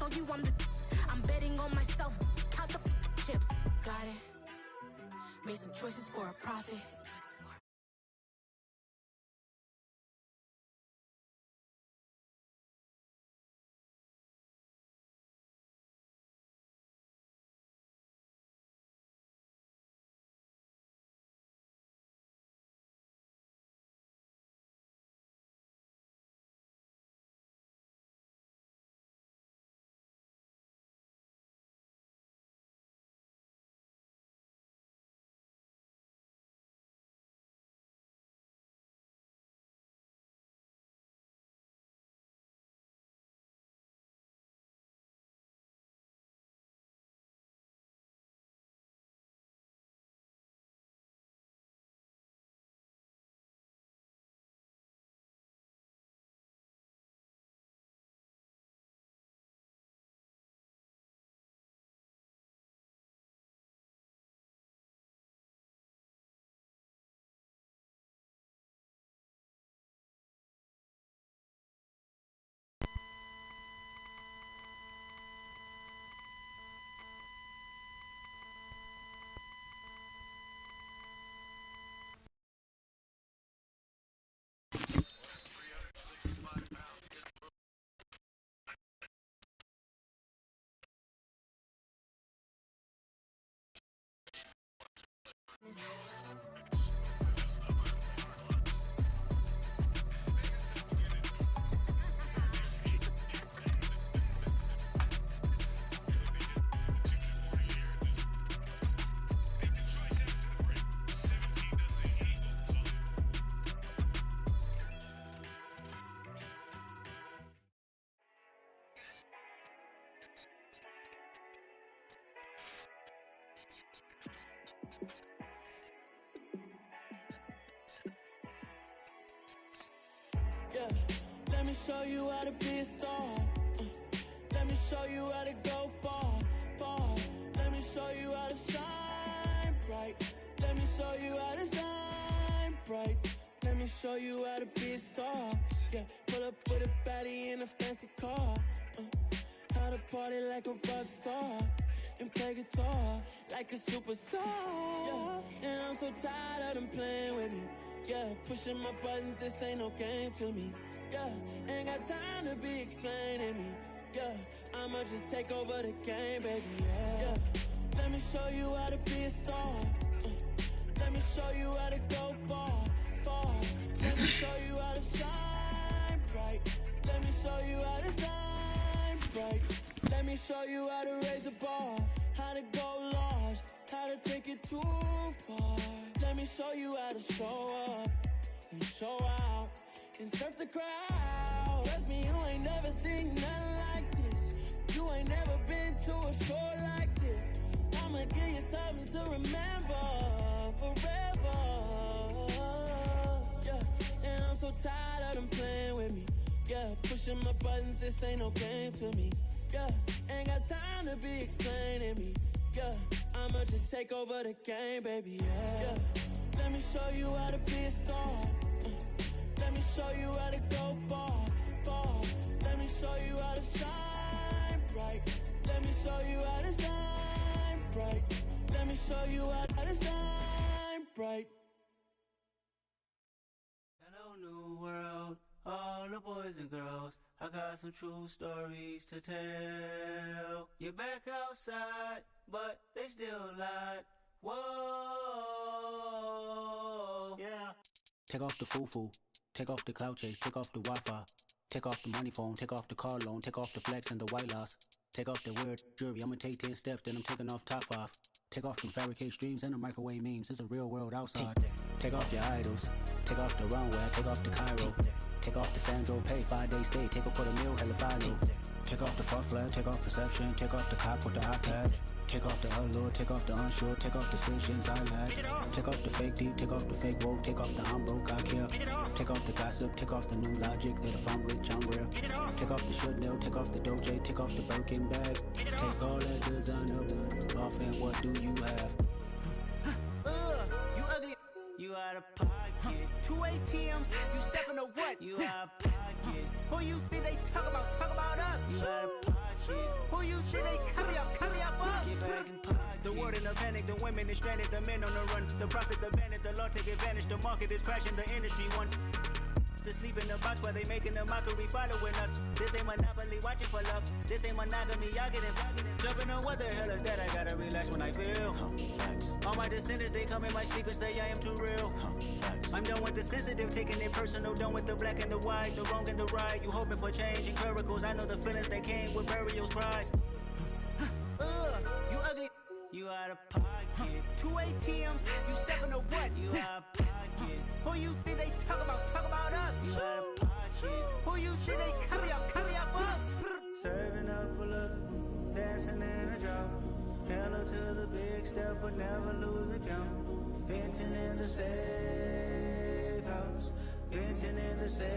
told you I'm the. I'm betting on myself. Count the chips. Got it. Made some choices for a profit. Yeah, let me show you how to be a star. Let me show you how to go far, far. Let me show you how to shine bright. Let me show you how to shine bright. Let me show you how to be a star. Yeah, pull up with a baddie in a fancy car. How to party like a rock star and play guitar like a superstar. Yeah, and I'm so tired of them playing with me. Yeah, pushing my buttons, this ain't no game to me. Yeah, ain't got time to be explaining me. Yeah, I'ma just take over the game, baby. Yeah, let me show you how to be a star. Let me show you how to go far, far. Let me show you how to shine bright. Let me show you how to shine bright. Let me show you how to raise a bar, how to go large, how to take it too far. Let me show you how to show up and show out and surf the crowd. Trust me, you ain't never seen nothing like this. You ain't never been to a show like this. I'ma give you something to remember forever. Yeah, and I'm so tired of them playing with me. Yeah, pushing my buttons, this ain't no game to me. Yeah, ain't got time to be explaining me. Yeah, I'ma just take over the game, baby. Yeah, let me show you how to be a star. Let me show you how to go far, far. Let me show you how to shine bright. Let me show you how to shine bright. Let me show you how to shine bright. Hello, new world, all the boys and girls. I got some true stories to tell. You're back outside, but they still lied. Whoa, yeah. Take off the foo-foo, take off the cloud chase, take off the Wi-Fi, take off the money phone, take off the car loan, take off the flex and the white loss, take off the weird jewelry. I'ma take 10 steps, then I'm taking off top off. Take off them fabricate streams and the microwave memes. It's a real world outside. Take off your idols, take off the runway, take off the Cairo, take off the Sandro pay, 5-day stay, take a $250,000 hella final. Take off the fuck flag, take off perception, take off the cop with the iPad. Take off the allure, take off the unsure, take off decisions I lack. Take off the fake deep, take off the fake woke, take off the I'm broke, I care. Take off the gossip, take off the new logic that if I'm rich, I'm real. Take off the should know, take off the doje, take off the Birkin bag. Take all that designer off and what do you have? You ugly. You out of pocket. 2 ATMs, you stepping to what? You out of pocket. Who you think they talk about? Talk about us. You out of pocket. The world in a panic, the women is stranded, the men on the run. The profits abandoned, the law take advantage. The market is crashing, the industry wants to sleep in the box while they making a mockery following us. This ain't monopoly, watching for love. This ain't monogamy, y'all get it. Jumping on what the hell is that? I gotta relax when I feel. All my descendants, they come in my sleep and say I am too real. I'm done with the sensitive, taking it personal. Done with the black and the white, the wrong and the right. You hoping for change and miracles. I know the feelings that came with burial cries. You ugly. You out of pocket. 2 ATMs, you stepping to what? You out of pocket. Who you think they talk about? Talk about us. You out of pocket. Who you think they carry out for us? Serving up a look, dancing in a drop. Hello to the big step, but never lose a count. Venting in the safe house. Venting in the safe.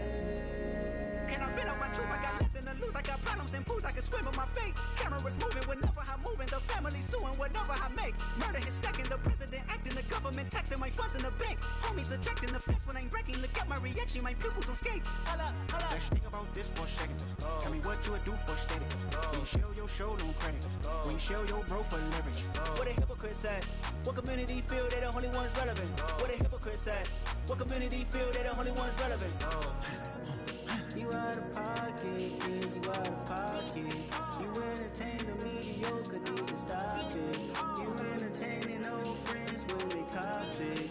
Can I vent out my truth? I got nothing to lose. I got problems and pools. I can swim with my fate. Cameras moving whenever I'm moving. The family suing whatever I make. Murder is stacking. The president acting. The government taxing my funds in the bank. Homies ejecting the fence when I'm breaking. Look at my reaction. My pupils on skates. Hold up. Let's think about this for a second. Tell me what you would do for status. When you show your show no credit. When you show your bro for leverage. What a hypocrite said. What community feel they the only ones relevant? What a hypocrite said. What community feel they the only ones relevant? You out of pocket, yeah, you out of pocket. You entertain the mediocre, need to stop it. You entertaining old friends when they toxic.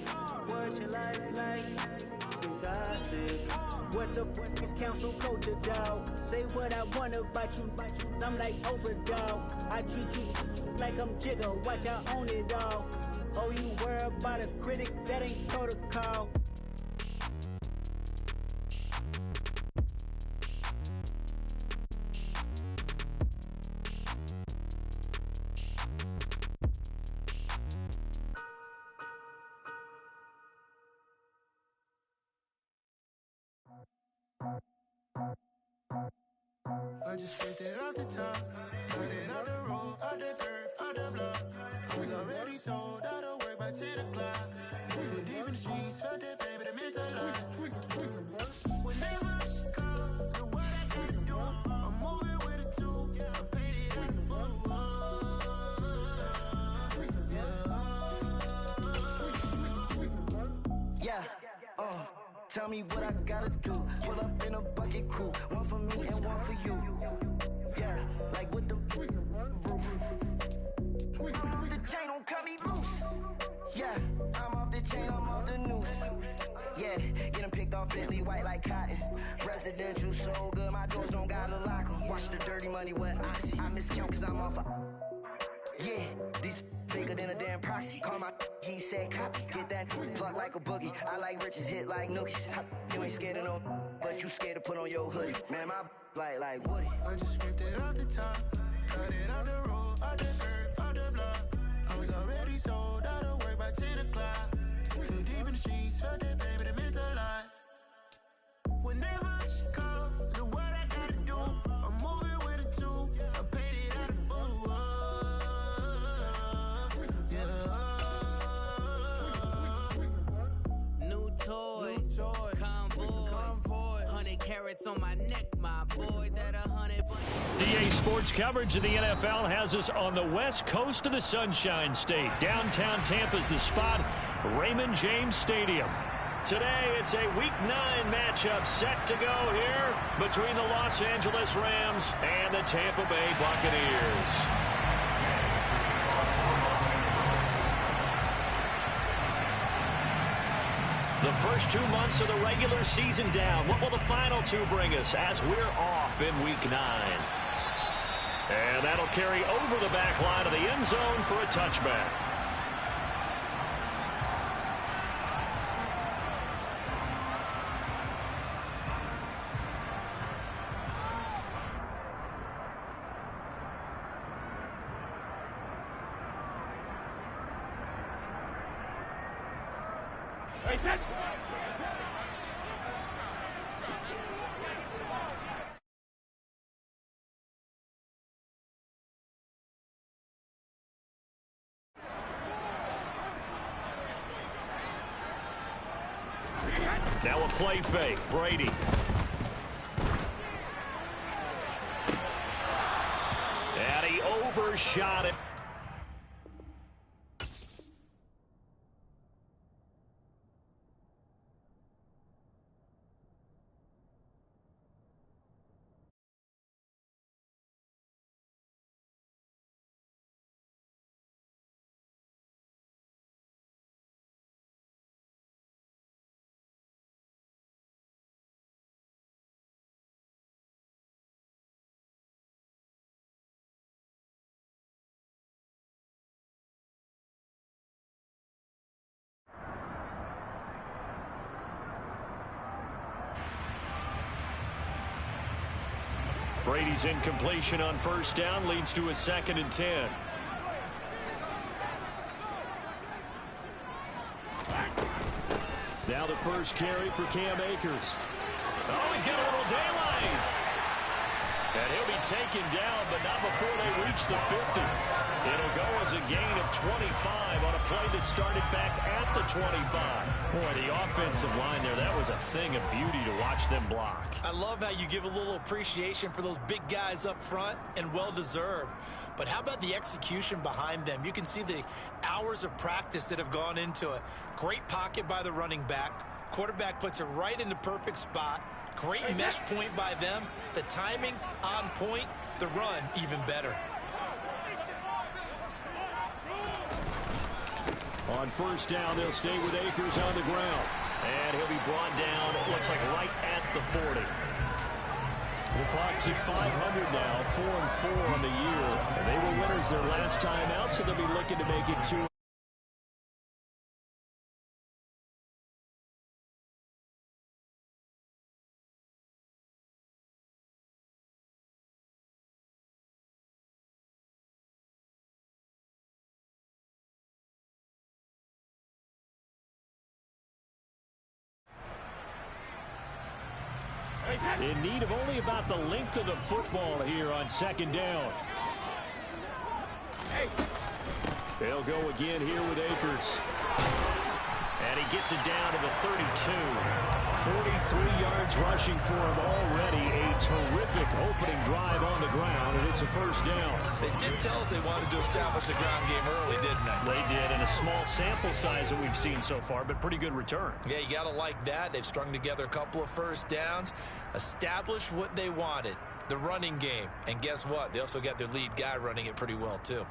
What your life like? You gossip. What the fuck is council culture, dog? Say what I want about you, I'm like overdog. I treat you like I'm Jigga, watch I own it all. Oh, you worry about a critic, that ain't protocol. I just scraped it off the top, cut it off the road, out the dirt, out the block. I was already sold, out of work by 10 o'clock. Too deep in the streets, felt that baby, the mental lie. Whenever she calls, the what I gotta do, I'm moving with a two, I paid it at the full. Yeah, tell me what I gotta do. Pull up in a bucket crew, one for me and one for you. Yeah, like with the roof. I'm off the chain, don't cut me loose. Yeah, I'm off the chain, I'm off the noose. Yeah, get them picked off Bentley, white like cotton. Residential so good, my doors don't gotta lock 'em. Watch the dirty money with oxy. I miscount cause I'm off a... Yeah, these bigger than a damn proxy. Call my he said copy. Get that plug like a boogie. I like riches, hit like nookies. You ain't scared of no, but you scared to put on your hoodie. Man, my like Woody. I just scraped it off the top, cut it off the road, out the dirt, out the block. I was already sold, out of work by 10 o'clock. Too deep in the streets, felt that baby, the mental lie. Whenever she calls, the what I gotta do, I'm moving with a two, I paid it at the full. New toys, convoys, 100 carats on my neck, my boy, that 100 bucks. EA Sports coverage of the NFL has us on the west coast of the Sunshine State. Downtown Tampa's the spot, Raymond James Stadium. Today, it's a Week 9 matchup set to go here between the Los Angeles Rams and the Tampa Bay Buccaneers. The first 2 months of the regular season down. What will the final 2 bring us as we're off in Week 9? And that'll carry over the back line of the end zone for a touchback. Now a play fake. Brady. And he overshot it. Brady's incompletion on first down leads to a 2nd and 10. Now the first carry for Cam Akers. Oh, he's got a little daylight. And he'll be taken down, but not before they reach the 50. It'll go as a gain of 25 on a play that started back at the 25. Boy, the offensive line there, that was a thing of beauty to watch them block. I love how you give a little appreciation for those big guys up front, and well-deserved. But how about the execution behind them? You can see the hours of practice that have gone into it. Great pocket by the running back. Quarterback puts it right in the perfect spot. Great mesh point by them. The timing on point. The run even better. On first down, they'll stay with Akers on the ground. And he'll be brought down, it looks like right at the 40. The Bucs at 500 now, 4-4 on the year. And they were winners their last time out, so they'll be looking to make it 2. In need of only about the length of the football here on 2nd down. They'll go again here with Akers. And he gets it down to the 32. 43 yards rushing for him already. A terrific opening drive on the ground, and it's a first down. They did tell us they wanted to establish the ground game early, didn't they? They did, in a small sample size that we've seen so far, but pretty good return. Yeah, you got to like that. They've strung together a couple of first downs, established what they wanted, the running game. And guess what? They also got their lead guy running it pretty well, too.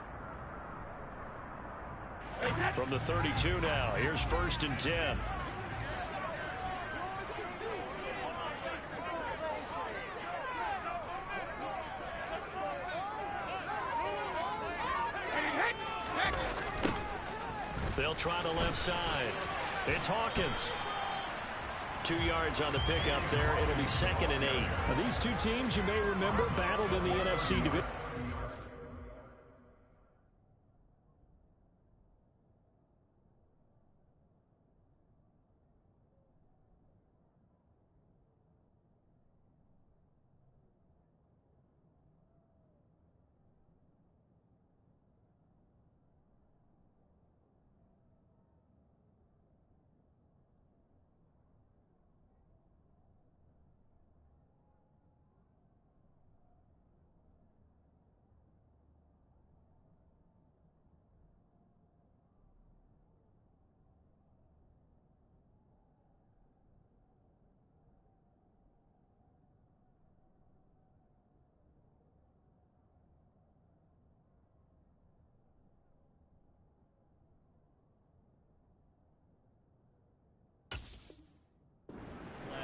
From the 32 now, here's 1st and 10. They'll try the left side. It's Hawkins. 2 yards on the pickup there. It'll be 2nd and 8. Now, these two teams, you may remember, battled in the NFC division.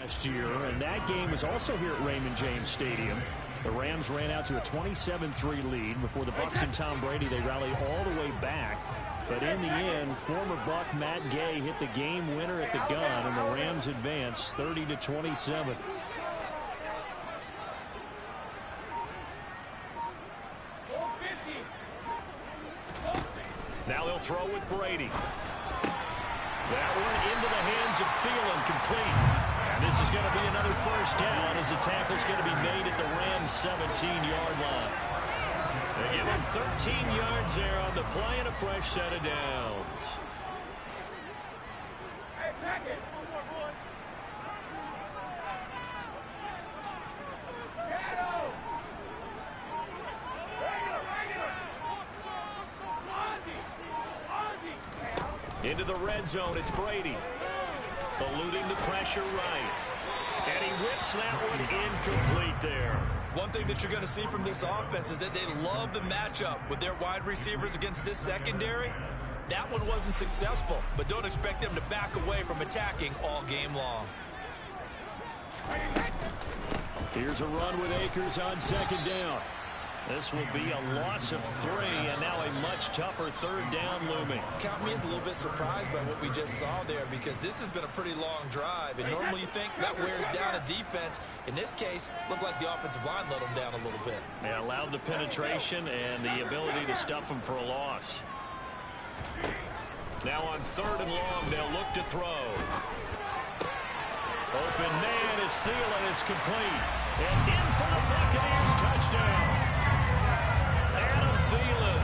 Last year, and that game was also here at Raymond James Stadium. The Rams ran out to a 27-3 lead. Before the Bucs and Tom Brady, they rallied all the way back. But in the end, former Buck Matt Gay hit the game winner at the gun, and the Rams advanced 30-27. Now they'll throw with Brady. That one into the hands of Thielen, complete. And this is going to be another first down as the tackle's going to be made at the Rams' 17-yard line. They give him 13 yards there on the play and a fresh set of downs. Hey, pack it. One more, boys. Into the red zone, it's Brady. Eluding the pressure right. And he whips that one incomplete there. One thing that you're going to see from this offense is that they love the matchup with their wide receivers against this secondary. That one wasn't successful, but don't expect them to back away from attacking all game long. Here's a run with Akers on 2nd down. This will be a loss of 3, and now a much tougher third down looming. Count me as a little bit surprised by what we just saw there, because this has been a pretty long drive, and normally you think that wears down a defense. In this case, looked like the offensive line let them down a little bit. They allowed the penetration and the ability to stuff them for a loss. Now on 3rd and long, they'll look to throw. Open man is Thielen. It's complete. And in for the Buccaneers touchdown. Adam Thielen,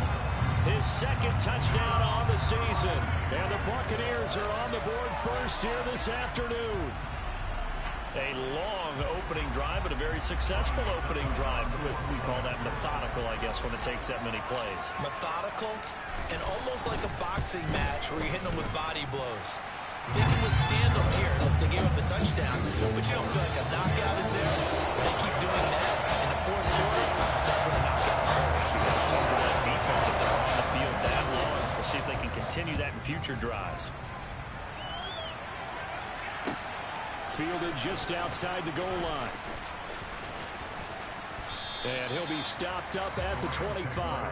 his 2nd touchdown on the season. And the Buccaneers are on the board first here this afternoon. A long opening drive, but a very successful opening drive. We call that methodical, I guess, when it takes that many plays. Methodical and almost like a boxing match where you're hitting them with body blows. They can withstand them here. Look, they gave up the touchdown, but you don't feel like a knockout is there. They keep doing that in the 4th quarter. That's when the knockout occurs. It's tough for that defense if they're on the field that long. We'll see if they can continue that in future drives. Fielded just outside the goal line. And he'll be stopped up at the 25.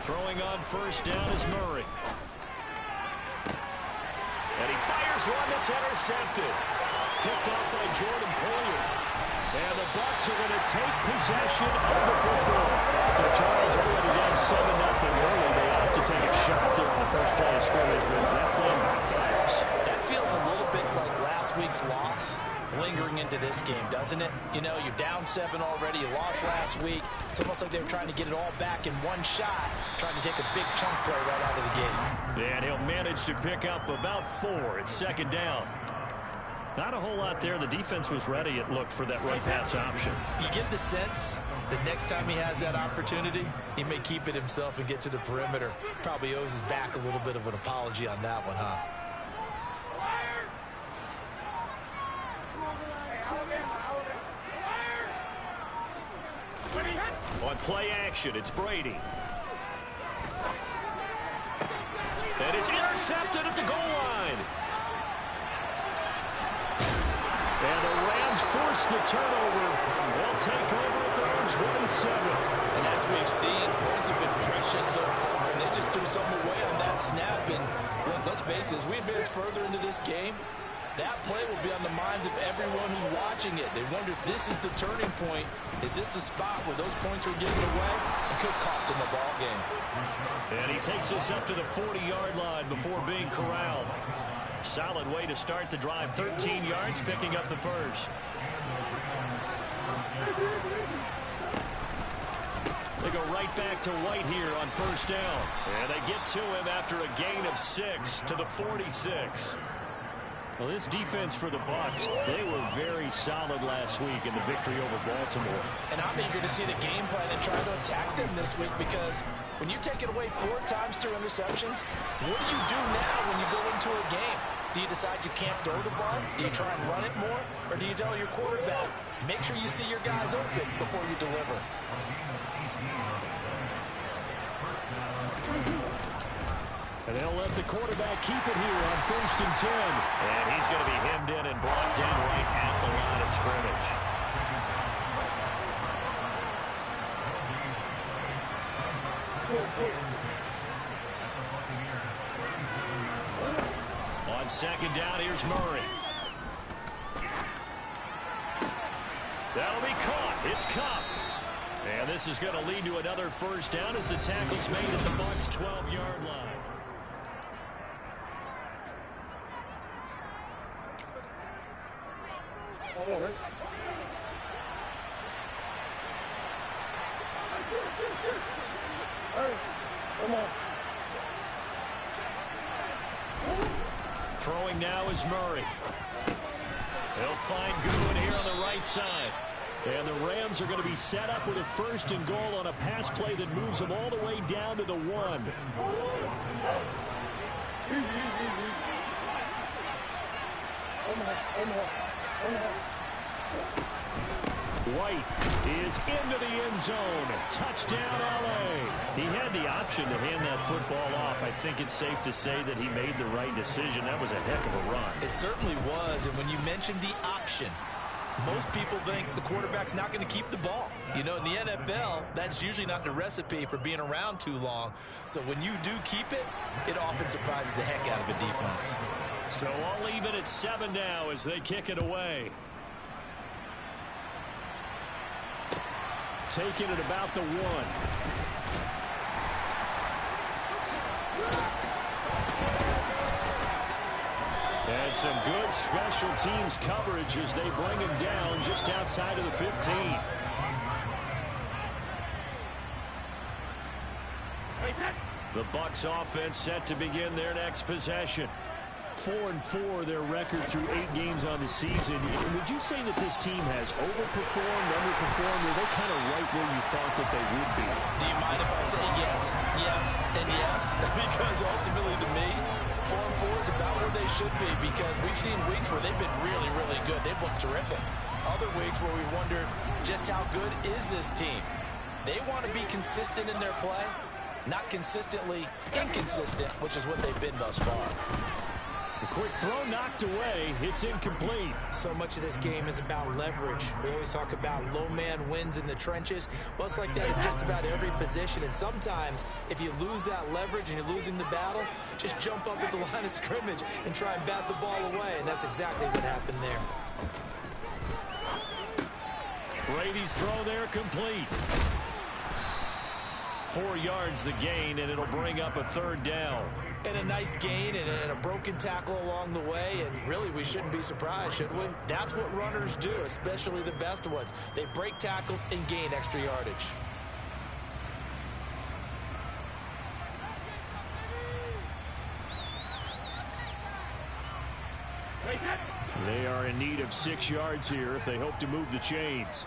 Throwing on 1st down is Murray. And he fires one that's intercepted. Picked off by Jordan Poyer. And the Bucs are going to take possession of the football. So Charles already down 7-0 early. They opt to take a shot there on the first play of scrimmage, but that play backfires. That feels a little bit like last week's loss lingering into this game, doesn't it? You know, you're down 7 already. You lost last week. It's almost like they were trying to get it all back in one shot, trying to take a big chunk play right out of the gate. And he'll manage to pick up about 4. It's 2nd down. Not a whole lot there. The defense was ready, it looked, for that run-pass option. You get the sense that next time he has that opportunity, he may keep it himself and get to the perimeter. Probably owes his back a little bit of an apology on that one, huh? On play action, it's Brady. And it's intercepted at the goal line. And the Rams force the turnover. They'll take over at their own 27. And as we've seen, points have been precious so far, and they just threw something away on that snap. And look, let's face it, as we advance further into this game, that play will be on the minds of everyone who's watching it. They wonder if this is the turning point. Is this the spot where those points are given away? It could cost them a ball game. And he takes us up to the 40-yard line before being corralled. Solid way to start the drive. 13 yards, picking up the first. They go right back to White here on 1st down. And they get to him after a gain of 6 to the 46. Well, this defense for the Bucs, they were very solid last week in the victory over Baltimore. And I'm eager to see the game plan and try to attack them this week, because when you take it away 4 times through interceptions, what do you do now when you go into a game? Do you decide you can't throw the ball? Do you try and run it more? Or do you tell your quarterback, make sure you see your guys open before you deliver? And they'll let the quarterback keep it here on 1st and 10. And he's going to be hemmed in and brought down right at the line of scrimmage. On 2nd down, here's Murray. That'll be caught. It's Cup. And this is going to lead to another 1st down as the tackle's made at the Bucs' 12-yard line. Throwing now is Murray. They'll find Goodwin here on the right side. And the Rams are going to be set up with a 1st and goal on a pass play that moves them all the way down to the 1. White is into the end zone. Touchdown, LA. He had the option to hand that football off. I think it's safe to say that he made the right decision. That was a heck of a run. It certainly was. And when you mentioned the option, most people think the quarterback's not going to keep the ball. You know, in the NFL, that's usually not the recipe for being around too long. So when you do keep it, it often surprises the heck out of a defense. So I'll leave it at 7 now as they kick it away. Taking it about the 1. And some good special teams coverage as they bring him down just outside of the 15. The Bucs offense set to begin their next possession. 4-4 their record through 8 games on the season. Would you say that this team has overperformed, underperformed, or are they kind of right where you thought that they would be? Do you mind if I say yes, yes, and yes? Because ultimately to me, 4-4 is about where they should be, because we've seen weeks where they've been really, really good. They've looked terrific. Other weeks where we wondered just how good is this team. They want to be consistent in their play, not consistently inconsistent, which is what they've been thus far. A quick throw knocked away. It's incomplete. So much of this game is about leverage. We always talk about low man wins in the trenches. Well, it's like that in just about every position. And sometimes, if you lose that leverage and you're losing the battle, just jump up at the line of scrimmage and try and bat the ball away. And that's exactly what happened there. Brady's throw there complete. 4 yards the gain, and it'll bring up a 3rd down. And a nice gain and a broken tackle along the way, and really we shouldn't be surprised, should we? That's what runners do, especially the best ones. They break tackles and gain extra yardage. They are in need of 6 yards here if they hope to move the chains.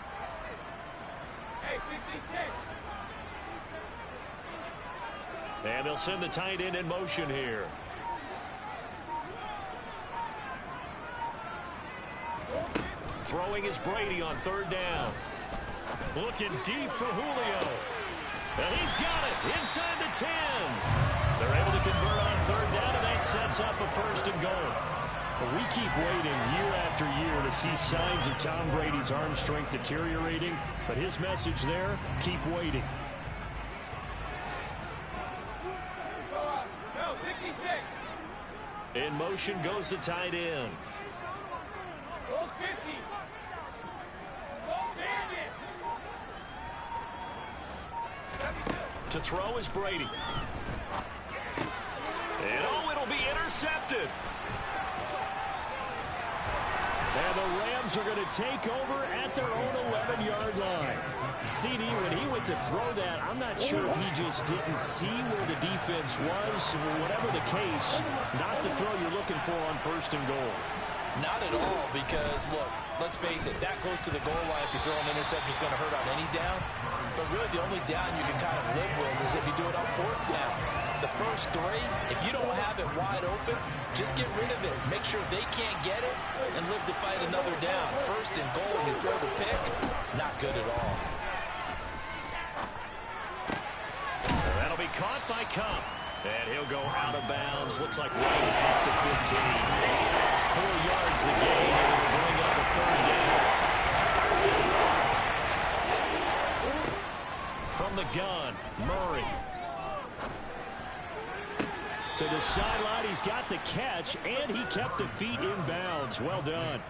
And they'll send the tight end in motion here. Throwing is Brady on 3rd down. Looking deep for Julio. And he's got it inside the 10. They're able to convert on 3rd down, and that sets up a 1st and goal. But we keep waiting year after year to see signs of Tom Brady's arm strength deteriorating. But his message there, keep waiting. In motion goes the tight end. To throw is Brady. And it'll be intercepted. And the Rams are going to take over at their own 11-yard line. CD, when he went to throw that, I'm not sure if he just didn't see where the defense was. Whatever the case, not the throw you're looking for on 1st and goal. Not at all, because, look, let's face it, that close to the goal line, if you throw an interception, is going to hurt on any down. But really, the only down you can kind of live with is if you do it on 4th down. The first 3, if you don't have it wide open, just get rid of it. Make sure they can't get it and live to fight another down. 1st and goal, and you throw the pick, not good at all. That'll be caught by Cup. And he'll go out of bounds. Looks like right at the 15. 4 yards the gain, and it'll bring up a 3rd down. From the gun, Murray. To the sideline, he's got the catch, and he kept the feet in bounds. Well done.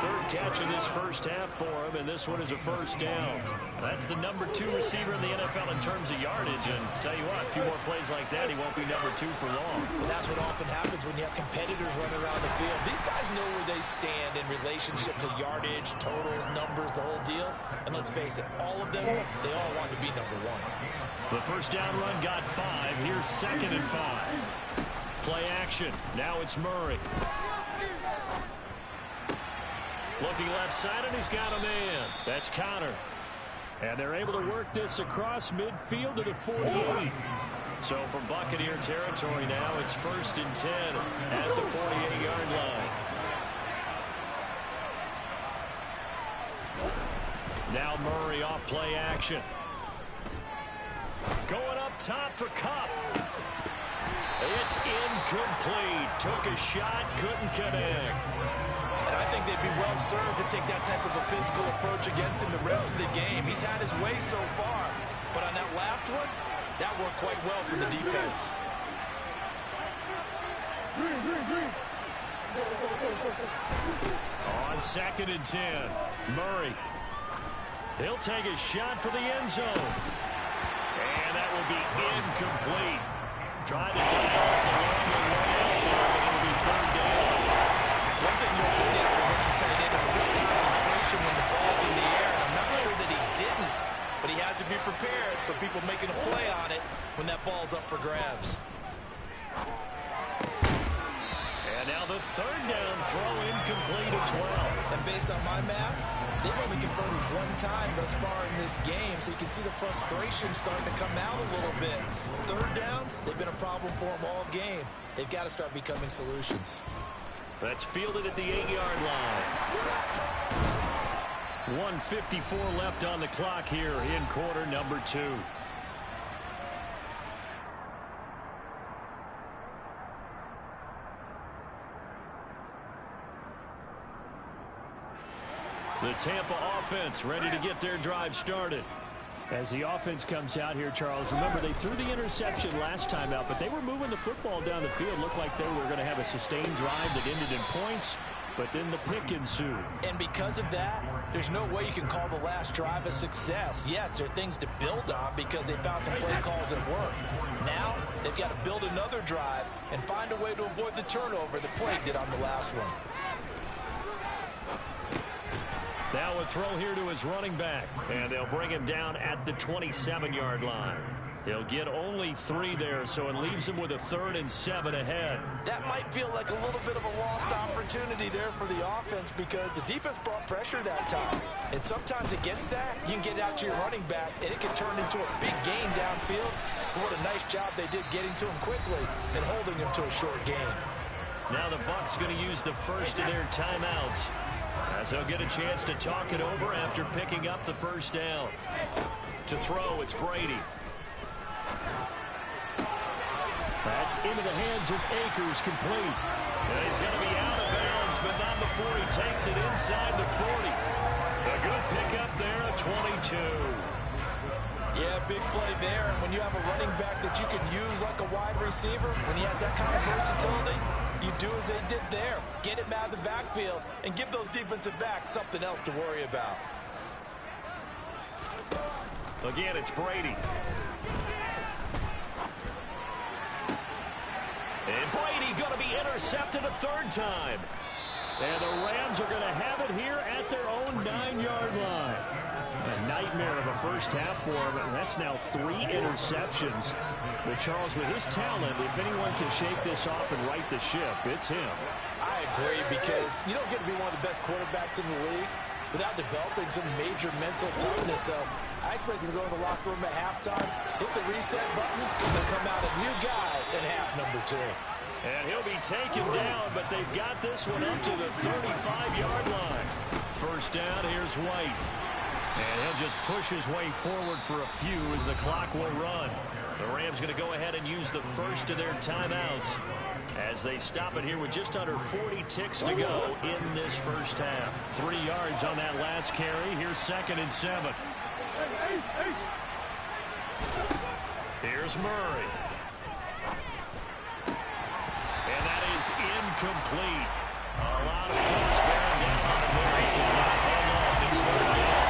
3rd catch in this first half for him, and this one is a 1st down. That's the number 2 receiver in the NFL in terms of yardage, and tell you what, a few more plays like that, he won't be number 2 for long. Well, that's what often happens when you have competitors running around the field. These guys know where they stand in relationship to yardage, totals, numbers, the whole deal. And let's face it, all of them, they all want to be number 1. The 1st down run got 5. Here's 2nd and 5. Play action. Now it's Murray. Looking left side, and he's got a man. That's Connor. And they're able to work this across midfield to the 48. So from Buccaneer territory now, it's 1st and 10 at the 48-yard line. Now Murray off play action. Going up top for Cup. It's incomplete. Took a shot, couldn't connect. And I think they'd be well served to take that type of a physical approach against him the rest of the game. He's had his way so far. But on that last one, that worked quite well for the defense. On 2nd and 10, Murray. He'll take a shot for the end zone. And that will be incomplete. Tried to dial up the long way out there, but it'll be 3rd down. One thing you have to see out of the rookie tight end is a real concentration when the ball's in the air. And I'm not sure that he didn't, but he has to be prepared for people making a play on it when that ball's up for grabs. And now the 3rd down throw incomplete as well. And based on my math, they've only converted 1 time thus far in this game, so you can see the frustration starting to come out a little bit. 3rd downs, they've been a problem for them all game. They've got to start becoming solutions. That's fielded at the 8-yard line. 1:54 left on the clock here in quarter number 2. The Tampa offense ready to get their drive started. As the offense comes out here, Charles, remember they threw the interception last time out, but they were moving the football down the field. Looked like they were going to have a sustained drive that ended in points, but then the pick ensued. And because of that, there's no way you can call the last drive a success. Yes, there are things to build on because they found some play calls at work. Now, they've got to build another drive and find a way to avoid the turnover the play did on the last one. Now a throw here to his running back, and they'll bring him down at the 27-yard line. He'll get only 3 there, so it leaves him with a 3rd and 7 ahead. That might feel like a little bit of a lost opportunity there for the offense because the defense brought pressure that time. And sometimes against that, you can get out to your running back, and it can turn into a big gain downfield. But what a nice job they did getting to him quickly and holding him to a short gain. Now the Bucs going to use the first of their timeouts, as they'll get a chance to talk it over after picking up the 1st down. To throw, it's Brady. That's into the hands of Akers, complete. And he's going to be out of bounds, but not before he takes it inside the 40. A good pickup there, a 22. Yeah, big play there. And when you have a running back that you can use like a wide receiver, when he has that kind of versatility, you do as they did there. Get him out of the backfield and give those defensive backs something else to worry about. Again, it's Brady. And Brady going to be intercepted a 3rd time. And the Rams are going to have it here at their own 9-yard line. A nightmare of a first half for him, and that's now 3 interceptions. But Charles, with his talent, if anyone can shake this off and right the ship, it's him. I agree, because you don't get to be one of the best quarterbacks in the league without developing some major mental toughness. So I expect him to go in the locker room at halftime, hit the reset button, and then come out a new guy in half number 2. And he'll be taken down, but they've got this one up to the 35-yard line. 1st down, here's White. And he'll just push his way forward for a few as the clock will run. The Rams going to go ahead and use the first of their timeouts as they stop it here with just under 40 ticks to go in this first half. 3 yards on that last carry. Here's 2nd and 7. Here's Murray. And that is incomplete. A lot of force bearing down on it there. He cannot hold on. It's 3rd down.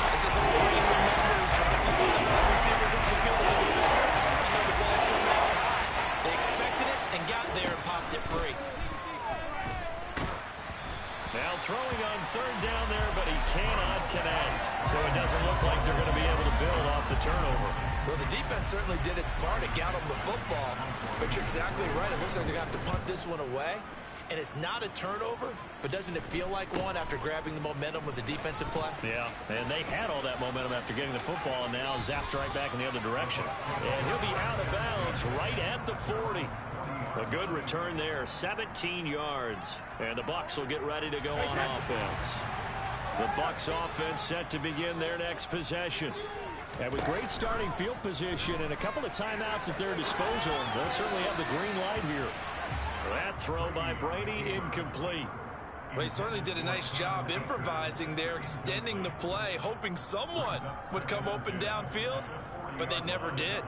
This is all he remembers. Obviously, for the wide receivers up the field as a defender, you know the ball's coming out high. They expected it and got there and popped it free. Now throwing on 3rd down there, but he cannot connect. So it doesn't look like they're going to be able to build off the turnover. Well, the defense certainly did its part. It got them the football. But you're exactly right. It looks like they're going to have to punt this one away. And it's not a turnover, but doesn't it feel like one after grabbing the momentum with the defensive play? Yeah, and they had all that momentum after getting the football, and now zapped right back in the other direction. And he'll be out of bounds right at the 40. A good return there, 17 yards. And the Bucs will get ready to go on offense. The Bucs offense set to begin their next possession. And with great starting field position and a couple of timeouts at their disposal, they'll certainly have the green light here. That throw by Brady incomplete. Well, he certainly did a nice job improvising there, extending the play, hoping someone would come open downfield, but they never did.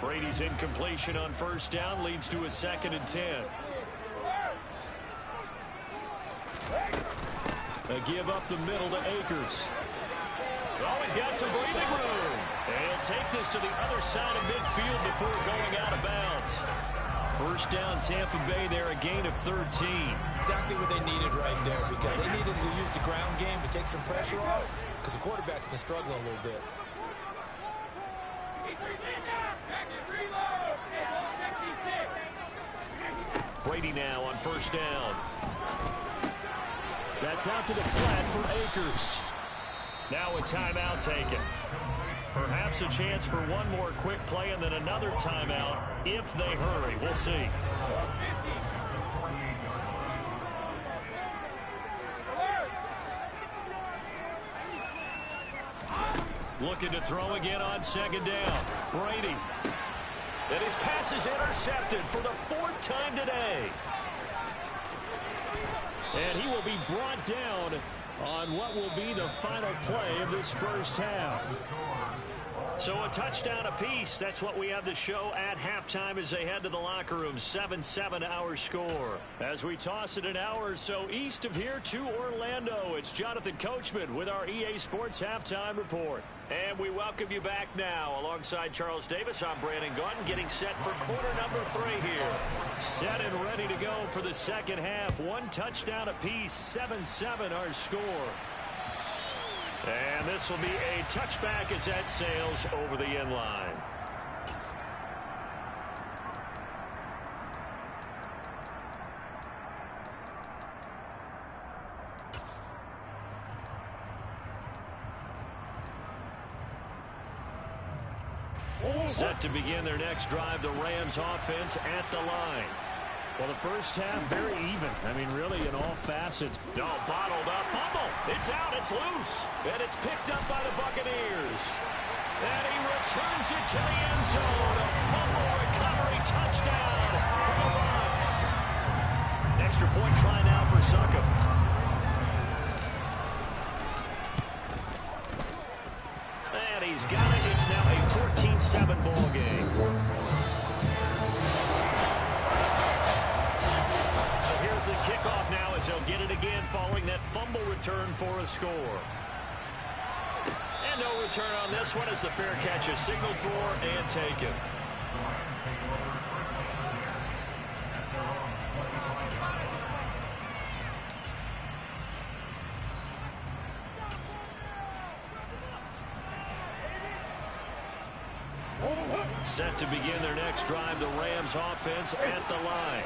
Brady's incompletion on first down leads to a 2nd and 10. A give up the middle to Akers. Oh, he's got some breathing room. And he'll take this to the other side of midfield before going out of bounds. First down, Tampa Bay there, a gain of 13. Exactly what they needed right there, because they needed to use the ground game to take some pressure off, because the quarterback's been struggling a little bit. Brady now on first down. That's out to the flat for Akers. Now a timeout taken. Perhaps a chance for one more quick play and then another timeout if they hurry. We'll see. Looking to throw again on 2nd down. Brady. And his pass is intercepted for the 4th time today. And he will be brought down on what will be the final play of this first half. So a touchdown apiece. That's what we have to show at halftime as they head to the locker room. 7-7 our score. As we toss it an hour or so east of here to Orlando, it's Jonathan Coachman with our EA Sports Halftime Report. And we welcome you back now. Alongside Charles Davis, I'm Brandon Gaudin, getting set for quarter number 3 here. Set and ready to go for the second half. One touchdown apiece, 7-7 our score. And this will be a touchback as that sails over the end line. Set to begin their next drive, the Rams offense at the line. Well, the first half, very even. I mean, really in all facets. No, bottled up. Fumble. It's out. It's loose. And it's picked up by the Buccaneers. And he returns it to the end zone. A fumble recovery touchdown for the Bucs. Extra point try now for Succop. And he's got it. It's now a 14-7 ball game. The kickoff now as they'll get it again following that fumble return for a score. And no return on this one as the fair catch is signaled for and taken. Set to begin their next drive, the Rams offense at the line.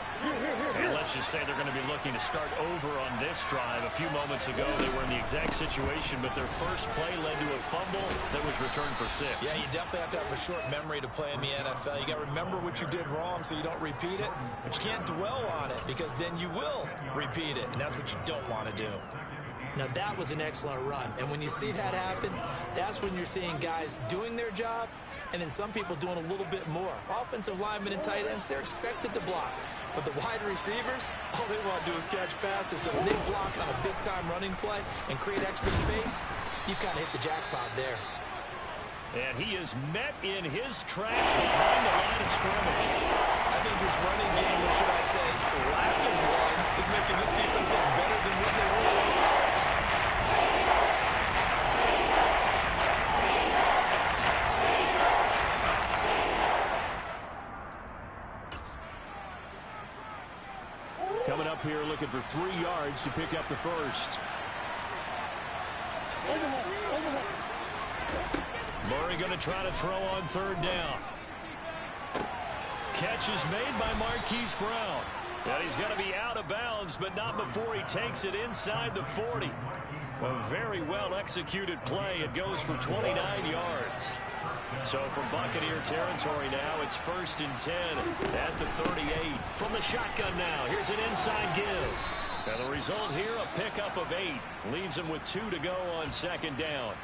And let's just say they're going to be looking to start over on this drive. A few moments ago, they were in the exact situation, but their first play led to a fumble that was returned for 6. Yeah, you definitely have to have a short memory to play in the NFL. You got to remember what you did wrong so you don't repeat it, but you can't dwell on it because then you will repeat it, and that's what you don't want to do. Now, that was an excellent run, and when you see that happen, that's when you're seeing guys doing their job and then some people doing a little bit more. Offensive linemen and tight ends, they're expected to block. But the wide receivers, all they want to do is catch passes. So when they block on a big-time running play and create extra space, you've kind of hit the jackpot there. And he is met in his tracks behind the line of scrimmage. I think this running game, or should I say lack of one, is making this defense look better than what they really are. Coming up here looking for 3 yards to pick up the first. Murray going to try to throw on 3rd down. Catch is made by Marquise Brown. And he's going to be out of bounds, but not before he takes it inside the 40. A very well-executed play. It goes for 29 yards. So from Buccaneer territory now, it's 1st and 10 at the 38. From the shotgun now, here's an inside give. And the result here, a pickup of 8. Leaves him with 2 to go on second down.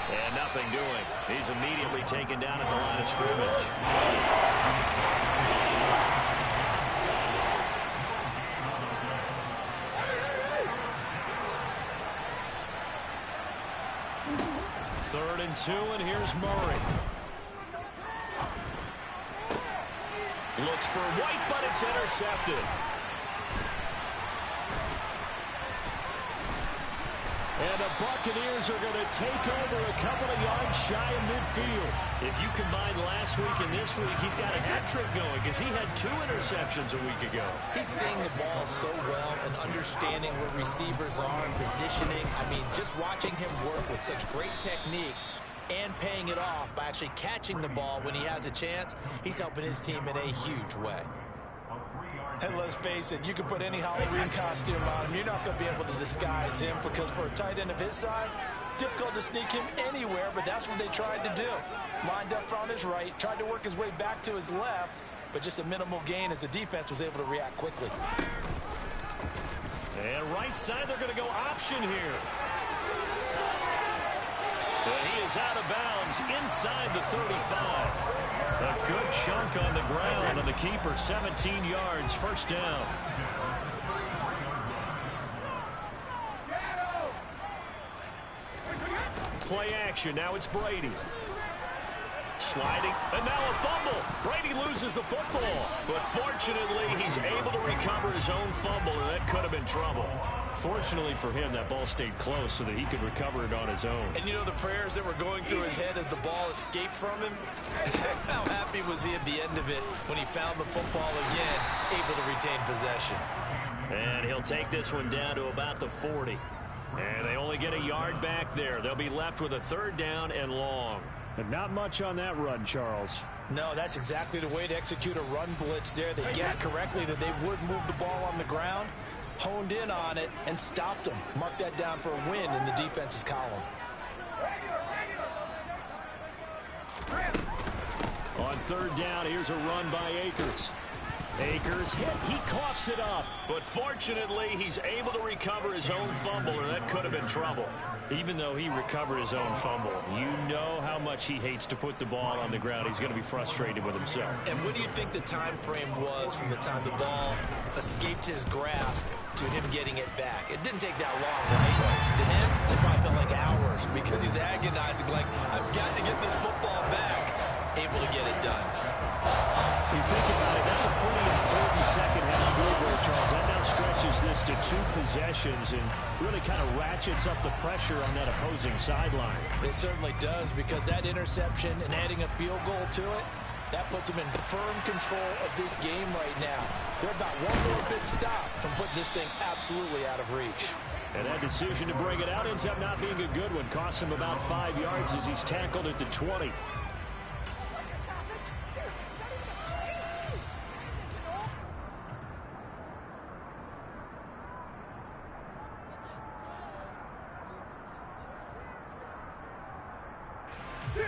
And nothing doing. He's immediately taken down at the line of scrimmage. Third and 2, and here's Murray. Looks for White, but it's intercepted. And the Buccaneers are going to take over a couple of yards shy of midfield. If you combine last week and this week, he's got a hat trick going because he had 2 interceptions a week ago. He's seeing the ball so well and understanding where receivers are and positioning. I mean, just watching him work with such great technique and paying it off by actually catching the ball when he has a chance, he's helping his team in a huge way. And let's face it, you can put any Halloween costume on him. You're not going to be able to disguise him because for a tight end of his size, difficult to sneak him anywhere, but that's what they tried to do. Lined up on his right, tried to work his way back to his left, but just a minimal gain as the defense was able to react quickly. And right side, they're going to go option here. And he is out of bounds inside the 35. A good chunk on the ground, and the keeper 17 yards, first down. Play action, now it's Brady. Sliding, and now a fumble. Brady loses the football, but fortunately he's able to recover his own fumble, and that could have been trouble. Fortunately for him, that ball stayed close so that he could recover it on his own. And you know the prayers that were going through his head as the ball escaped from him? How happy was he at the end of it when he found the football again, able to retain possession? And he'll take this one down to about the 40. And they only get a yard back there. They'll be left with a third down and long. And not much on that run, Charles. No, that's exactly the way to execute a run blitz there. They guessed correctly that they would move the ball on the ground, honed in on it, and stopped them. Mark that down for a win in the defense's column. On third down, here's a run by Akers. Akers hit, he coughs it up. But fortunately, he's able to recover his own fumble, and that could have been trouble. Even though he recovered his own fumble, you know how much he hates to put the ball on the ground. He's going to be frustrated with himself. And what do you think the time frame was from the time the ball escaped his grasp to him getting it back? It didn't take that long, right? To him, it probably felt like hours because he's agonizing, like, I've got to get this football back. Able to get it done. You think about it, that's a pretty important second half field goal, Charles. That now stretches this to 2 possessions and really kind of ratchets up the pressure on that opposing sideline. It certainly does, because that interception and adding a field goal to it, that puts them in firm control of this game right now. They're about one more big stop from putting this thing absolutely out of reach. And that decision to bring it out ends up not being a good one. Costs him about 5 yards as he's tackled at the 20.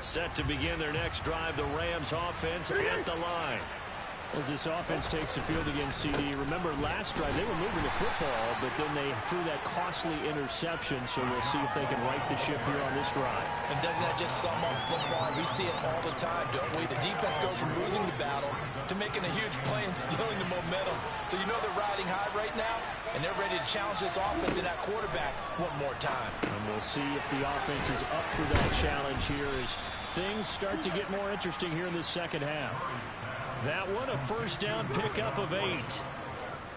Set to begin their next drive, the Rams offense at the line. As this offense takes the field against CD, remember last drive they were moving the football, but then they threw that costly interception, so we'll see if they can right the ship here on this drive. And doesn't that just sum up football? We see it all the time, don't we? The defense goes from losing the battle to making a huge play and stealing the momentum. So you know they're riding high right now, and they're ready to challenge this offense and that quarterback one more time. And we'll see if the offense is up for that challenge here as things start to get more interesting here in the second half. That one, a first down pickup of 8.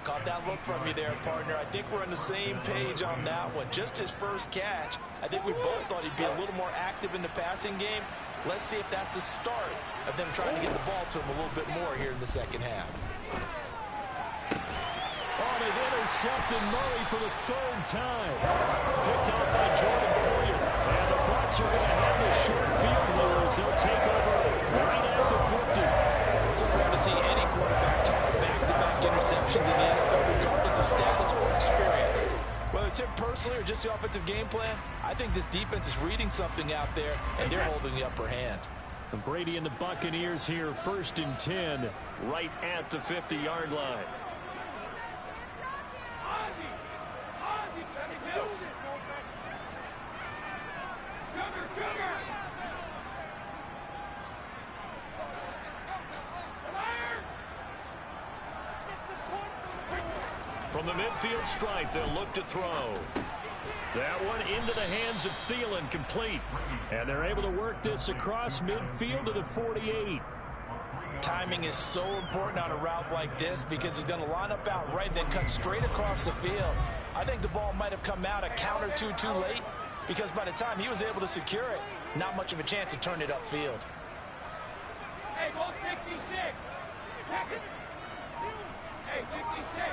Caught that look from you there, partner. I think we're on the same page on that one. Just his first catch. I think we both thought he'd be a little more active in the passing game. Let's see if that's the start of them trying to get the ball to him a little bit more here in the second half. Oh, they've intercepted Murray for the 3rd time. Picked up by Jordan Poyer. And the Bucs are going to have the short field goal as they'll take over right at the 50. So we're going to see any quarterback toss back-to-back interceptions in the NFL, regardless of status or experience. Whether it's him personally or just the offensive game plan, I think this defense is reading something out there, and they're holding the upper hand. And Brady and the Buccaneers here, 1st and 10, right at the 50-yard line. From the midfield stripe, they'll look to throw. That one into the hands of Thielen, complete. And they're able to work this across midfield to the 48. Timing is so important on a route like this because he's going to line up out right, then cut straight across the field. I think the ball might have come out a count or two too late because by the time he was able to secure it, not much of a chance to turn it upfield. Hey, ball 66. Hey, 66.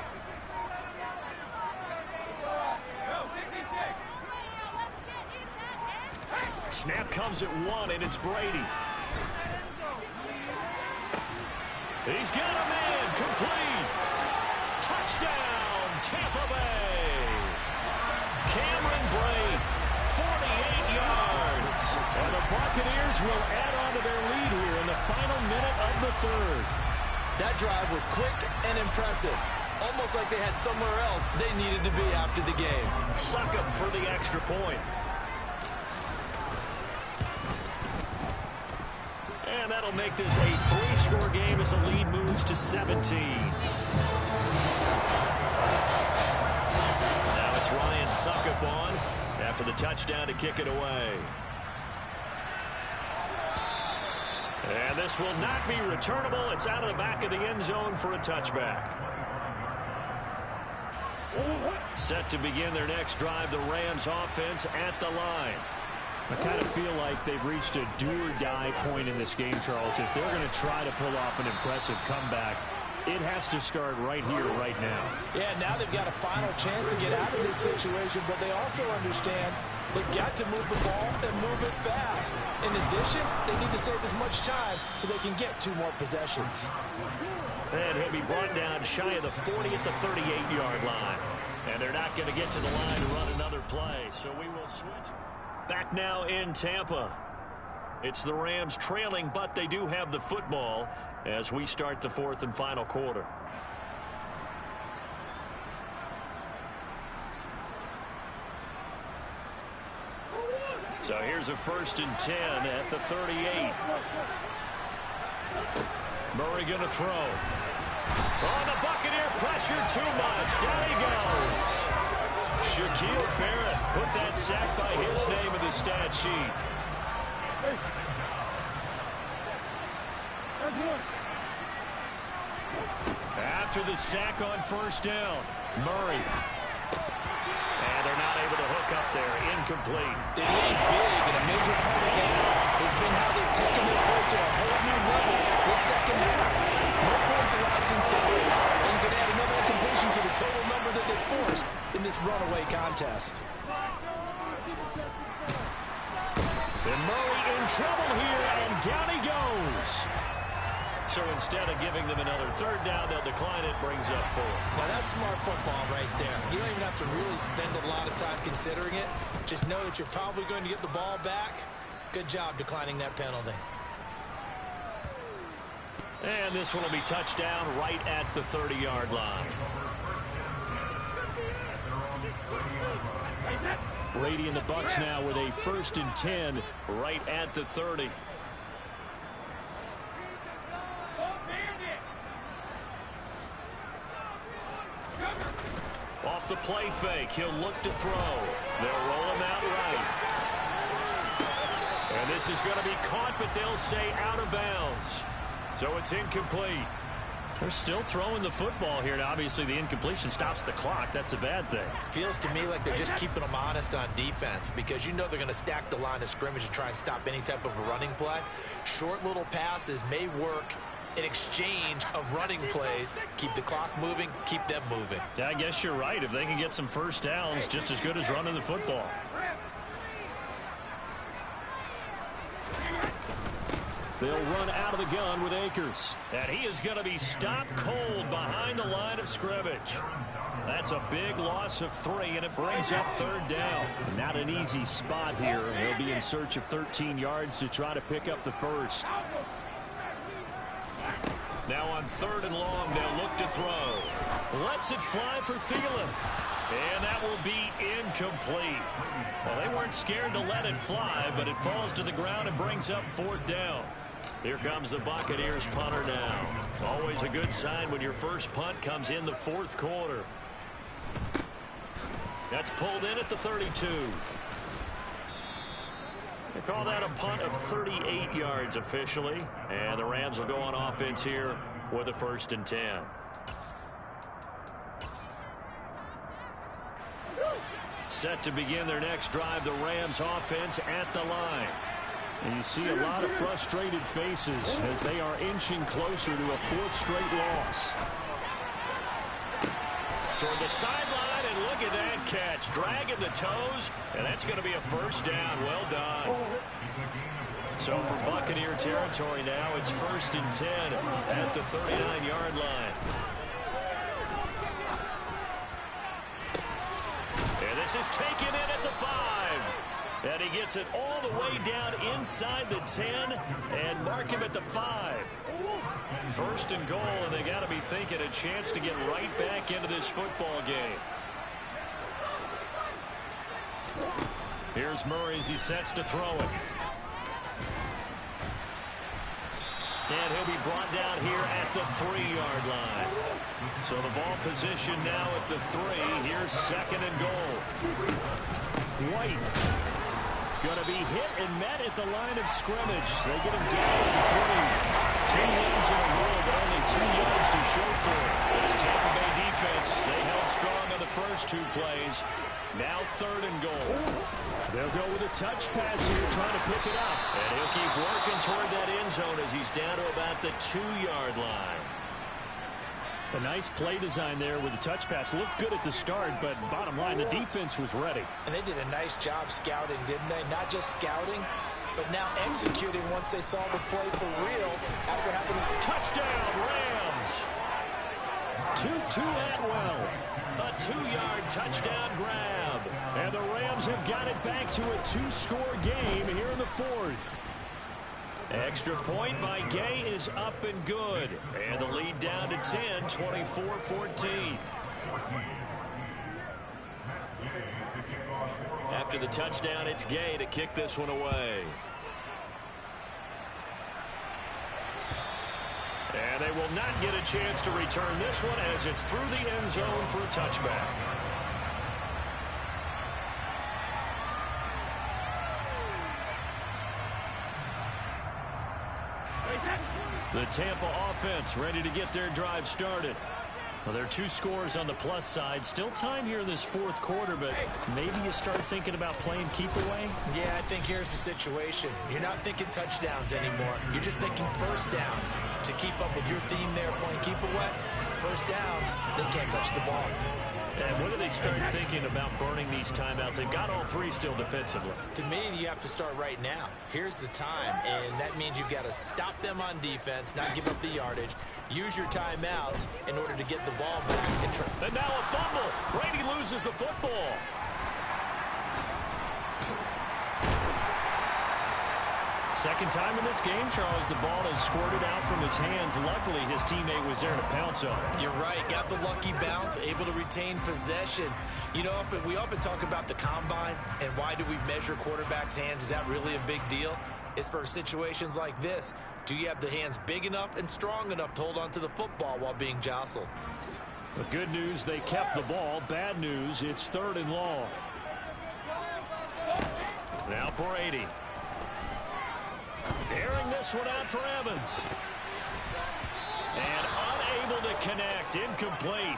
Snap comes at 1, and it's Brady. He's got a man, complete. Touchdown, Tampa Bay. Cameron Brate, 48 yards. And the Buccaneers will add on to their lead here in the final minute of the 3rd. That drive was quick and impressive. Almost like they had somewhere else they needed to be after the game. Suck up for the extra point. And that'll make this a 3-score game as the lead moves to 17. Now it's Ryan Suckup on after the touchdown to kick it away. And this will not be returnable. It's out of the back of the end zone for a touchback. Set to begin their next drive, the Rams offense at the line. I kind of feel like they've reached a do-or-die point in this game, Charles. If they're going to try to pull off an impressive comeback, it has to start right here, right now. Yeah, now they've got a final chance to get out of this situation, but they also understand they've got to move the ball and move it fast. In addition, they need to save as much time so they can get 2 more possessions. And he'll be brought down shy of the 40 at the 38-yard line. And they're not going to get to the line to run another play, so we will switch. Back now in Tampa. It's the Rams trailing, but they do have the football as we start the 4th and final quarter. So here's a 1st and 10 at the 38. Murray going to throw. Oh, the Buccaneer pressure too much. Down he goes. Shaquille Barrett put that sack by his name in the stat sheet. After the sack on 1st down, Murray. And they're not able to hook up there. Incomplete. They made big, and a major part of that has been how they've taken their play to a whole new level this second half. No points allowed inside, and you can add another incompletion to the total number that they forced in this runaway contest. And Murray in trouble here, and down he goes. So instead of giving them another 3rd down, they'll decline it, brings up 4th. Now that's smart football right there. You don't even have to really spend a lot of time considering it. Just know that you're probably going to get the ball back. Good job declining that penalty. And this one will be touchdown right at the 30-yard line. Brady and the Bucs now with a 1st and 10 right at the 30. Off the play fake, he'll look to throw. They'll roll him out right. And this is going to be caught, but they'll say out of bounds. So it's incomplete. They're still throwing the football here, and obviously the incompletion stops the clock. That's a bad thing. Feels to me like they're just keeping them honest on defense because you know they're going to stack the line of scrimmage and try and stop any type of a running play. Short little passes may work in exchange of running plays. Keep the clock moving, keep them moving. I guess you're right. If they can get some 1st downs, just as good as running the football. They'll run out of the gun with Akers. And he is going to be stopped cold behind the line of scrimmage. That's a big loss of 3, and it brings up 3rd down. Not an easy spot here. He'll be in search of 13 yards to try to pick up the first. Now on 3rd and long, they'll look to throw. Lets it fly for Thielen. And that will be incomplete. Well, they weren't scared to let it fly, but it falls to the ground and brings up 4th down. Here comes the Buccaneers punter now. Always a good sign when your first punt comes in the 4th quarter. That's pulled in at the 32. They call that a punt of 38 yards officially. And the Rams will go on offense here with a 1st and 10. Set to begin their next drive, the Rams offense at the line. And you see a lot of frustrated faces as they are inching closer to a 4th straight loss. Toward the sideline, and look at that catch. Dragging the toes, and that's going to be a 1st down. Well done. So from Buccaneer territory now, it's 1st and 10 at the 39-yard line. And this is taken in at the 5. And he gets it all the way down inside the 10 and mark him at the 5. 1st and goal, and they got to be thinking a chance to get right back into this football game. Here's Murray as he sets to throw it. And he'll be brought down here at the 3-yard line. So the ball position now at the 3. Here's 2nd and goal. White going to be hit and met at the line of scrimmage. They get him down at the 3. 2 runs in a row, but only 2 yards to show for it. This Tampa Bay defense, they held strong on the first 2 plays. Now 3rd and goal. They'll go with a touch pass here, trying to pick it up. And he'll keep working toward that end zone as he's down to about the 2-yard line. A nice play design there with the touch pass. Looked good at the start, but bottom line, the defense was ready. And they did a nice job scouting, didn't they? Not just scouting, but now executing once they saw the play for real after having a touchdown, Rams. Tutu Atwell. A 2-yard touchdown grab. And the Rams have got it back to a 2-score game here in the 4th. Extra point by Gay is up and good. And the lead down to 10, 24-14. After the touchdown, it's Gay to kick this one away. And they will not get a chance to return this one as it's through the end zone for a touchback. The Tampa offense ready to get their drive started. Well, there are 2 scores on the plus side. Still time here in this 4th quarter, but maybe you start thinking about playing keep away? Yeah, I think here's the situation. You're not thinking touchdowns anymore. You're just thinking 1st downs. To keep up with your theme there, playing keep away, 1st downs, they can't touch the ball. And when do they start thinking about burning these timeouts? They've got all 3 still defensively. To me, you have to start right now. Here's the time, and that means you've got to stop them on defense, not give up the yardage, use your timeouts in order to get the ball back. And now a fumble. Brady loses the football. Second time in this game, Charles, the ball has squirted out from his hands. Luckily, his teammate was there to pounce on it. You're right. Got the lucky bounce, able to retain possession. You know, we often talk about the combine and why do we measure quarterbacks' hands. Is that really a big deal? It's for situations like this. Do you have the hands big enough and strong enough to hold on to the football while being jostled? The good news, they kept the ball. Bad news, it's 3rd and long. Now Brady. Airing this one out for Evans. And unable to connect. Incomplete.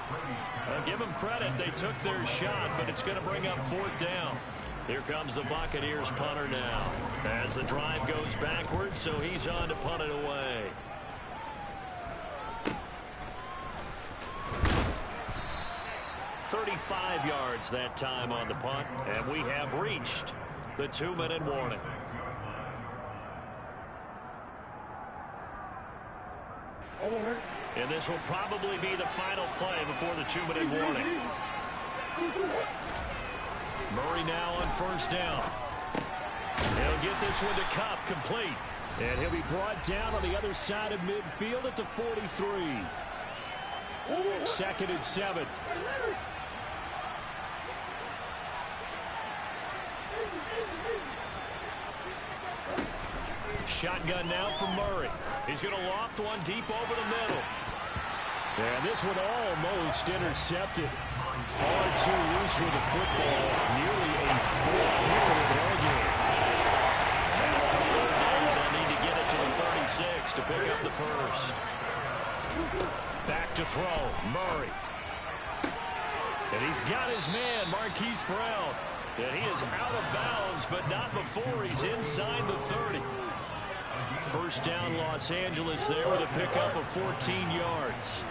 I'll give them credit. They took their shot, but it's going to bring up 4th down. Here comes the Buccaneers punter now. As the drive goes backwards, so he's on to punt it away. "35 yards that time on the punt, and we have reached the 2-minute warning. And this will probably be the final play before the 2-minute warning. Murray now on first down. He'll get this one to Cup, complete. And he'll be brought down on the other side of midfield at the 43. 2nd and 7. Shotgun now from Murray. He's going to loft one deep over the middle. And this one almost intercepted. Far too loose with the football. Nearly a 4-point ball game. Now on 3rd down, they'll need to get it to the 36 to pick up the first. Back to throw. Murray. And he's got his man, Marquise Brown. And he is out of bounds, but not before he's inside the 30. First down, Los Angeles there with a pickup of 14 yards.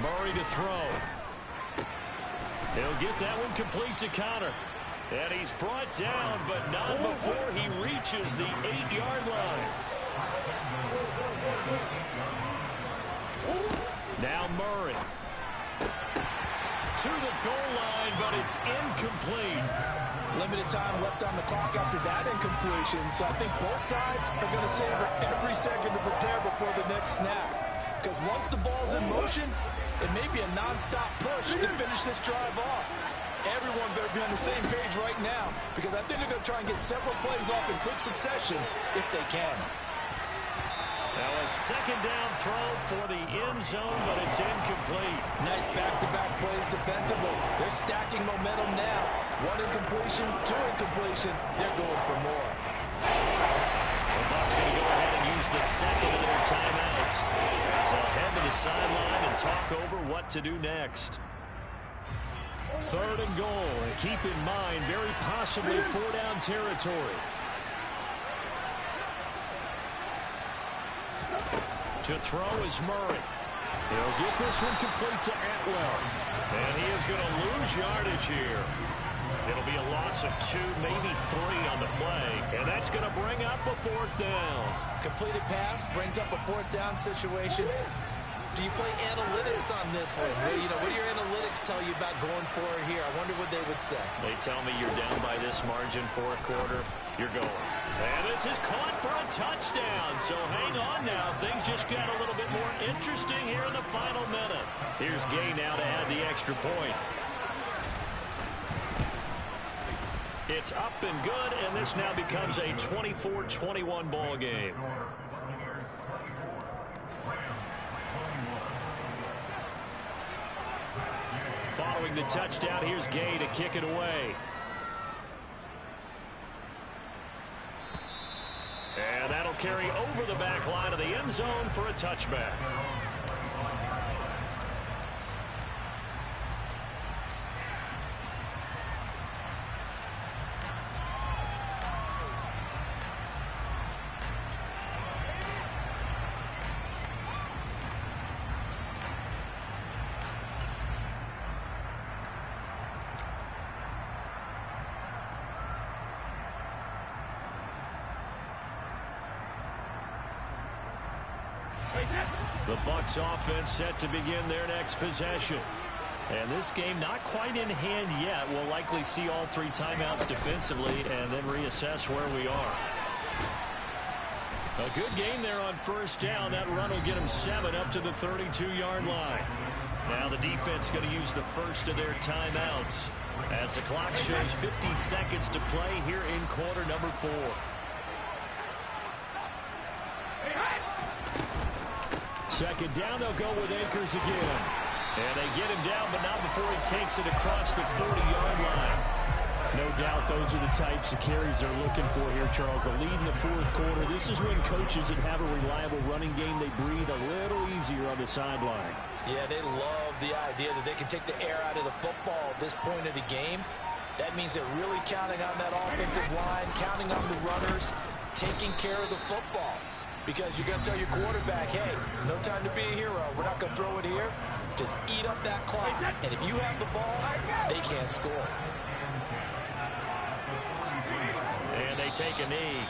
Murray to throw. He'll get that one complete to Connor. And he's brought down, but not before he reaches the 8-yard line. Now Murray. To the goal line, but it's incomplete. Limited time left on the clock after that incompletion, so I think both sides are going to savor every second to prepare before the next snap. Because once the ball's in motion, it may be a non-stop push to finish this drive off. Everyone better be on the same page right now, because I think they're going to try and get several plays off in quick succession if they can. Now a 2nd down throw for the end zone, but it's incomplete. Nice back-to-back plays defensively. They're stacking momentum now. 1 incompletion, 2 incompletion. They're going for more. The Bucs going to go ahead and use the 2nd of their timeouts as they'll head to the sideline and talk over what to do next. 3rd and goal, and keep in mind, very possibly 4-down territory. To throw is Murray. He'll get this one complete to Atwell. And he is going to lose yardage here. It'll be a loss of 2, maybe 3 on the play. And that's going to bring up a 4th down. Completed pass brings up a 4th down situation. Do you play analytics on this one? What do your analytics tell you about going for it here? I wonder what they would say. They tell me you're down by this margin, 4th quarter, you're going. And this is caught for a touchdown. So hang on now. Things just got a little bit more interesting here in the final minute. Here's Gay now to add the extra point. It's up and good, and this now becomes a 24-21 ball game. Following the touchdown, here's Gay to kick it away. And that'll carry over the back line of the end zone for a touchback. The Bucs offense set to begin their next possession. And this game not quite in hand yet. We'll likely see all 3 timeouts defensively and then reassess where we are. A good game there on first down. That run will get them 7 up to the 32-yard line. Now the defense going to use the first of their timeouts as the clock shows 50 seconds to play here in quarter number 4. Second down, they'll go with Akers again. And they get him down, but not before he takes it across the 40-yard line. No doubt those are the types of carries they're looking for here, Charles. The lead in the 4th quarter. This is when coaches that have a reliable running game, they breathe a little easier on the sideline. Yeah, they love the idea that they can take the air out of the football at this point of the game. That means they're really counting on that offensive line, counting on the runners, taking care of the football. because you're going to tell your quarterback, hey, no time to be a hero. We're not going to throw it here. Just eat up that clock. And if you have the ball, they can't score. And they take a knee.